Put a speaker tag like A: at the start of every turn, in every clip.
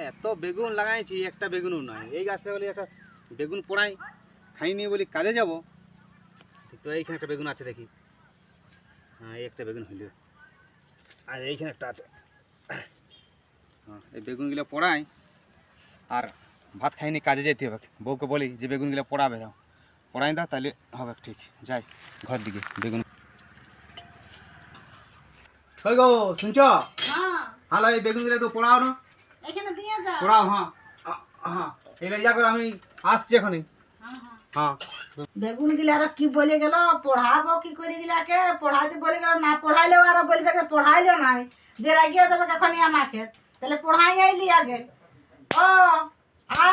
A: এত বেগুন লাগাইছি, একটা বেগুনও নয়। এই গাছটা বলি একটা বেগুন পোড়াই খাইনি বলি কাজে যাব, তো এইখানে একটা বেগুন আছে দেখি। হ্যাঁ, এই একটা বেগুন হইল, আর এইখানে একটা আছে। হ্যাঁ, এই বেগুনগুলো পোড়াই আর ভাত খাইনি কাজে যেতে হবে। বউকে বলি যে বেগুনগুলো পোড়াবে, দাও পোড়াই দাও, তাহলে হবে। ঠিক, যাই ঘর দিকে। বেগুন ওই গো, শুনছ? হ্যালো, এই বেগুনগুলো একটু পোড়াও না।
B: এখানে দিয়ে যাও।
A: পোড়াও, হ্যাঁ হ্যাঁ, এই যা করে আমি আসছি এখনই। হ্যাঁ,
B: বেগুন গিলা আর কি বলে গেল, পড়াবো কি করে গিলাকে পড়াইতে বলে গেল, না পড়াইলেও আর বলবে যে পড়াইলো নাই, যে রাগিয়ে যাবে এখনই আমাকে, তাহলে পড়াই আইলি আগে। ও আ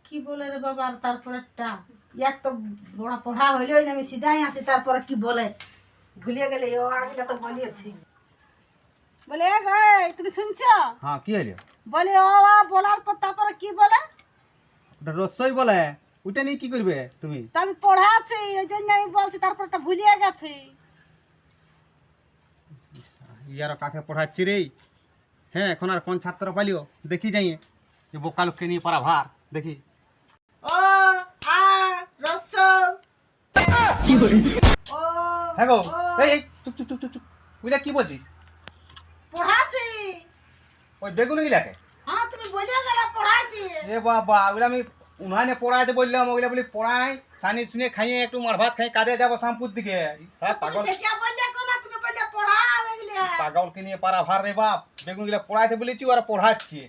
B: কি বলে রে বাবা, আর তারপরেরটা এক তো বড় পড়া হইলই না, আমি সিধাই আসি, তারপরে কি বলে ভুলিয়ে গেলে। ও আগিলা তো বলিয়েছি, বলে এ গাই তুমি শুনছো?
A: হ্যাঁ, কি হইল?
B: বলে ও বলার পর তারপরে কি বলে,
A: ওটা রসই বলে, ওইটা নিয়ে কি করবে তুমি?
B: তা আমি পড়াচ্ছি, ওই জন্য আমি বলছি, তারপরটা ভুলিয়ে গেছি।
A: ইয়ার কাকে পড়াচ্ছি রে? হ্যাঁ, এখন আর কোন ছাত্র পালিও দেখি যাইয়ে যে বোকা লোককে নিয়ে পড়া ভার দেখি।
B: ও আ রস ও
A: হ্যাঁ গো,
B: ও,
A: এই এই চুপ চুপ চুপ চুপ চুপ, ওইটা কি বলছিস?
B: পড়াচ্ছি।
A: ওই বেগুন গিলাকে?
B: হ্যাঁ তুমি বলিয়ে গেলে পড়াই দিয়ে।
A: এ বাবা, ওগুলো আমি উনানে পড়াইতে বললাম, ওগুলো বলি পড়াই সানি শুনে খাইয়ে একটু মার ভাত খাই কাজে যাবো শামপুর দিকে। সারা
B: তুমি
A: পাগল,
B: সেটা বললে কোন, তুমি বললে পড়াও এগুলি।
A: পাগলকে নিয়ে পারা ভার রে বাপ। বেগুন গুলা পড়াইতে বলেছি, ওরা পড়াচ্ছি।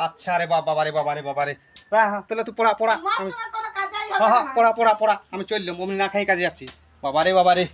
A: আচ্ছা রে বাবা, বাবা রে বাবা রে বাবা রে। হ্যাঁ, তাহলে তুই পড়া পড়া।
B: তোমার
A: আমি
B: সঙ্গে কোনো কাজই
A: হ্যাঁ
B: হবে
A: হ্যাঁ,
B: না।
A: পড়া পড়া পড়া, আমি চললাম, অমনি না খাই কাজে যাচ্ছি। বাবা রে বাবা রে।